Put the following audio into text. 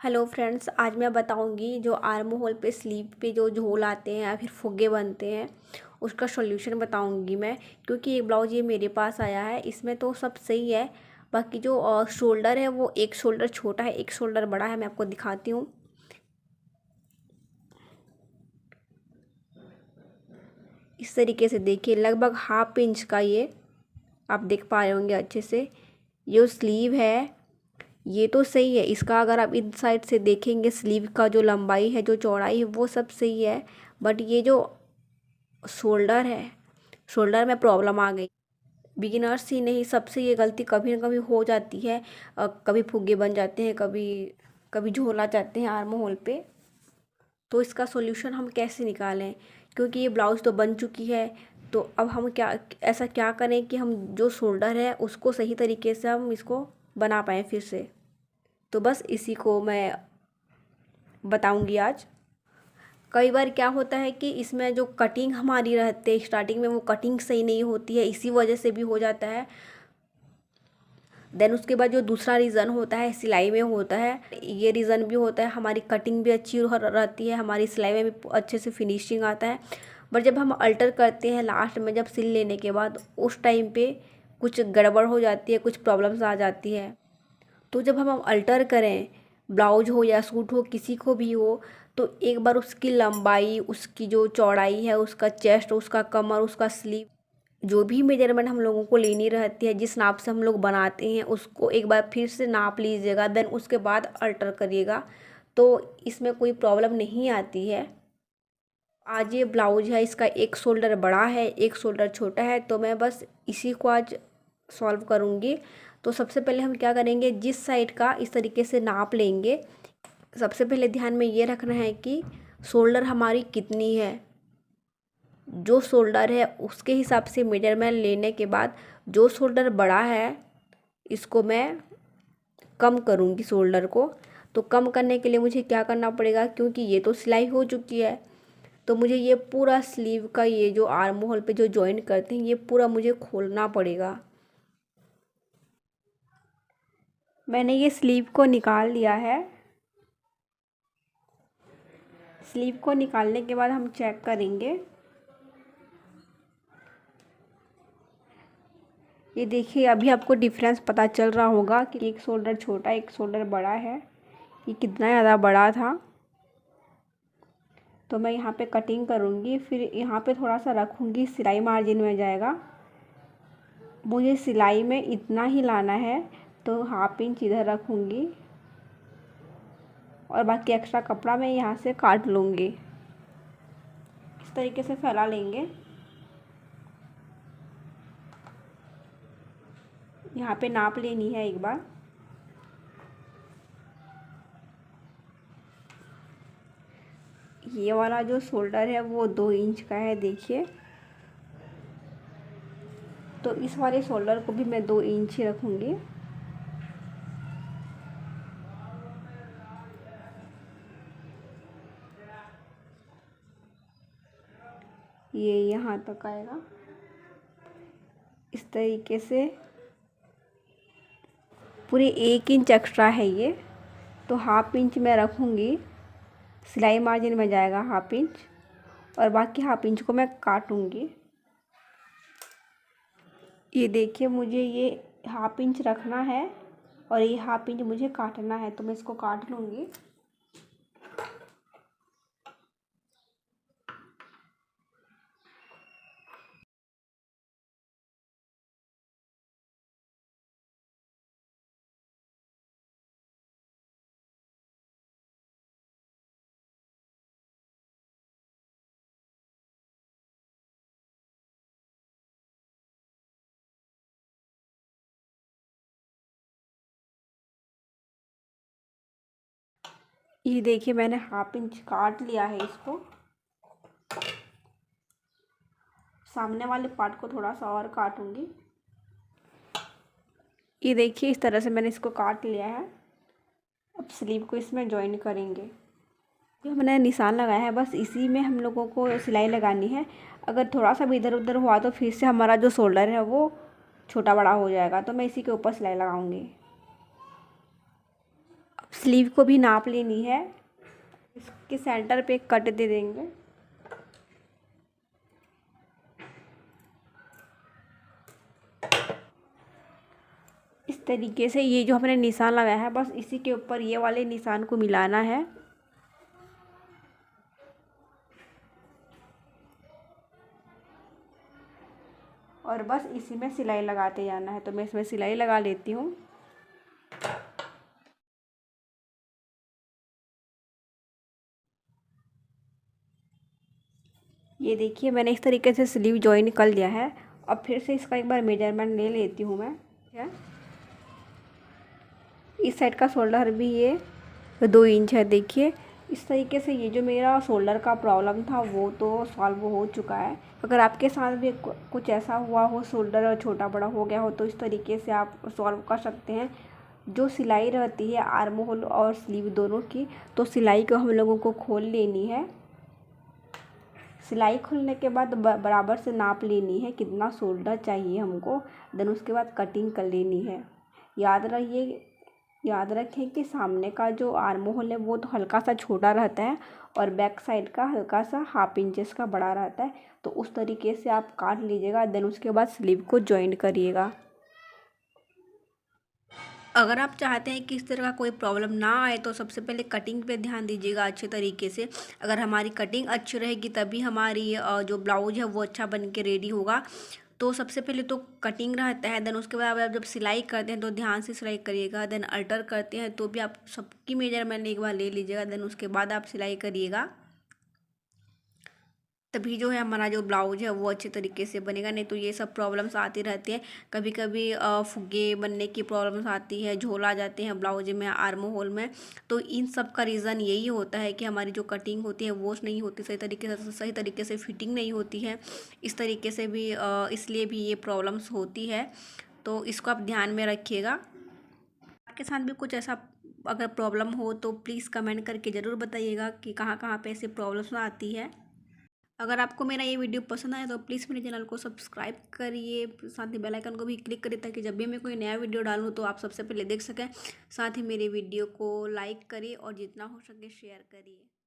Hello friends, आज मैं बताऊंगी जो आर्म होल पे स्लीव पे जो झोल आते हैं या फिर फुग्गे बनते हैं उसका सॉल्यूशन बताऊंगी मैं। क्योंकि ये ब्लाउज ये मेरे पास आया है, इसमें तो सब सही है। बाकी जो शोल्डर है वो एक शोल्डर छोटा है, एक शोल्डर बड़ा है। मैं आपको दिखाती हूँ। इस तरीके से देखिए, लगभग हाफ इंच का ये आप देख पा रहे होंगे अच्छे से। ये जो स्लीव है ये तो सही है इसका, अगर आप इन साइड से देखेंगे स्लीव का जो लंबाई है जो चौड़ाई है वो सब सही है। बट ये जो शोल्डर है, शोल्डर में प्रॉब्लम आ गई। बिगिनर्स ही नहीं, सबसे ये गलती कभी ना कभी हो जाती है। कभी फुग्गे बन जाते हैं, कभी कभी झोला जाते हैं आर्म होल पे। तो इसका सॉल्यूशन हम कैसे निकालें, क्योंकि ये ब्लाउज तो बन चुकी है। तो अब हम ऐसा क्या करें कि हम जो शोल्डर है उसको सही तरीके से हम इसको बना पाएँ फिर से। तो बस इसी को मैं बताऊंगी आज। कई बार क्या होता है कि इसमें जो कटिंग हमारी रहती है स्टार्टिंग में, वो कटिंग सही नहीं होती है, इसी वजह से भी हो जाता है। देन उसके बाद जो दूसरा रीज़न होता है सिलाई में होता है, ये रीज़न भी होता है। हमारी कटिंग भी अच्छी रहती है, हमारी सिलाई में भी अच्छे से फिनिशिंग आता है। बट जब हम अल्टर करते हैं लास्ट में, जब सिल लेने के बाद, उस टाइम पे कुछ गड़बड़ हो जाती है, कुछ प्रॉब्लम्स आ जाती है। तो जब हम अल्टर करें, ब्लाउज हो या सूट हो, किसी को भी हो, तो एक बार उसकी लंबाई, उसकी जो चौड़ाई है, उसका चेस्ट, उसका कमर, उसका स्लीव, जो भी मेजरमेंट हम लोगों को लेनी रहती है, जिस नाप से हम लोग बनाते हैं, उसको एक बार फिर से नाप लीजिएगा। देन उसके बाद अल्टर करिएगा, तो इसमें कोई प्रॉब्लम नहीं आती है। आज ये ब्लाउज है, इसका एक शोल्डर बड़ा है, एक शोल्डर छोटा है, तो मैं बस इसी को आज सॉल्व करूँगी। तो सबसे पहले हम क्या करेंगे, जिस साइड का इस तरीके से नाप लेंगे। सबसे पहले ध्यान में ये रखना है कि शोल्डर हमारी कितनी है। जो शोल्डर है उसके हिसाब से मेजरमेंट लेने के बाद, जो शोल्डर बड़ा है इसको मैं कम करूँगी शोल्डर को। तो कम करने के लिए मुझे क्या करना पड़ेगा, क्योंकि ये तो सिलाई हो चुकी है, तो मुझे ये पूरा स्लीव का ये जो आर्म होल पे जो जॉइन करते हैं ये पूरा मुझे खोलना पड़ेगा। मैंने ये स्लीव को निकाल लिया है। स्लीव को निकालने के बाद हम चेक करेंगे। ये देखिए, अभी आपको डिफरेंस पता चल रहा होगा कि एक शोल्डर छोटा, एक शोल्डर बड़ा है। ये कितना ज़्यादा बड़ा था। तो मैं यहाँ पे कटिंग करूँगी, फिर यहाँ पे थोड़ा सा रखूँगी, सिलाई मार्जिन में जाएगा। मुझे सिलाई में इतना ही लाना है, तो हाफ इंच इधर रखूँगी और बाकी एक्स्ट्रा कपड़ा मैं यहाँ से काट लूँगी। इस तरीके से फैला लेंगे। यहाँ पे नाप लेनी है एक बार। ये वाला जो शोल्डर है वो 2 इंच का है, देखिए। तो इस वाले शोल्डर को भी मैं 2 इंच ही रखूँगी। ये यहाँ तक आएगा इस तरीके से। पूरे 1 इंच एक्स्ट्रा है ये, तो हाफ इंच मैं रखूँगी। सिलाई मार्जिन में जाएगा हाफ इंच, और बाकी हाफ इंच को मैं काटूँगी। ये देखिए, मुझे ये हाफ इंच रखना है और ये हाफ इंच मुझे काटना है, तो मैं इसको काट लूँगी। ये देखिए, मैंने हाफ इंच काट लिया है इसको। सामने वाले पार्ट को थोड़ा सा और काटूंगी। ये देखिए, इस तरह से मैंने इसको काट लिया है। अब स्लीव को इसमें जॉइन करेंगे। जो हमने निशान लगाया है, बस इसी में हम लोगों को सिलाई लगानी है। अगर थोड़ा सा भी इधर उधर हुआ तो फिर से हमारा जो शोल्डर है वो छोटा बड़ा हो जाएगा, तो मैं इसी के ऊपर सिलाई लगाऊंगी। स्लीव को भी नाप लेनी है। इसके सेंटर पे कट दे देंगे। इस तरीके से ये जो हमने निशान लगाया है बस इसी के ऊपर ये वाले निशान को मिलाना है। और बस इसी में सिलाई लगाते जाना है। तो मैं इसमें सिलाई लगा लेती हूँ। ये देखिए मैंने इस तरीके से स्लीव जॉइन कर लिया है। अब फिर से इसका एक बार मेजरमेंट ले लेती हूँ मैं। इस साइड का शोल्डर भी ये 2 इंच है। देखिए इस तरीके से ये जो मेरा शोल्डर का प्रॉब्लम था वो तो सॉल्व हो चुका है। अगर आपके साथ भी कुछ ऐसा हुआ हो, शोल्डर छोटा बड़ा हो गया हो, तो इस तरीके से आप सॉल्व कर सकते हैं। जो सिलाई रहती है आर्म होल और स्लीव दोनों की, तो सिलाई को हम लोगों को खोल लेनी है। सिलाई खोलने के बाद बराबर से नाप लेनी है कितना शोल्डर चाहिए हमको। देन उसके बाद कटिंग कर लेनी है। याद रखें कि सामने का जो आर्म होल है वो तो हल्का सा छोटा रहता है और बैक साइड का हल्का सा 1/2 इंचेस का बड़ा रहता है। तो उस तरीके से आप काट लीजिएगा। देन उसके बाद स्लीव को जॉइन करिएगा। अगर आप चाहते हैं कि इस तरह का कोई प्रॉब्लम ना आए तो सबसे पहले कटिंग पे ध्यान दीजिएगा अच्छे तरीके से। अगर हमारी कटिंग अच्छी रहेगी तभी हमारी जो ब्लाउज है वो अच्छा बन के रेडी होगा। तो सबसे पहले तो कटिंग रहता है। देन उसके बाद आप जब सिलाई करते हैं तो ध्यान से सिलाई करिएगा। देन अल्टर करते हैं तो भी आप सबकी मेजरमेंट एक बार ले लीजिएगा। देन उसके बाद आप सिलाई करिएगा, तभी जो है हमारा जो ब्लाउज है वो अच्छे तरीके से बनेगा। नहीं तो ये सब प्रॉब्लम्स आती रहती हैं। कभी कभी फुग्गे बनने की प्रॉब्लम्स आती है, झोल आ जाते हैं ब्लाउज में, आर्म होल में। तो इन सब का रीज़न यही होता है कि हमारी जो कटिंग होती है वो नहीं होती सही तरीके से फिटिंग नहीं होती है। इस तरीके से भी इसलिए भी ये प्रॉब्लम्स होती है। तो इसको आप ध्यान में रखिएगा। आपके साथ भी कुछ ऐसा अगर प्रॉब्लम हो तो प्लीज़ कमेंट करके ज़रूर बताइएगा कि कहाँ कहाँ पे ऐसे प्रॉब्लम्स आती है। अगर आपको मेरा ये वीडियो पसंद आए तो प्लीज़ मेरे चैनल को सब्सक्राइब करिए, साथ ही बेल आइकन को भी क्लिक करिए ताकि जब भी मैं कोई नया वीडियो डालूँ तो आप सबसे पहले देख सकें। साथ ही मेरे वीडियो को लाइक करिए और जितना हो सके शेयर करिए।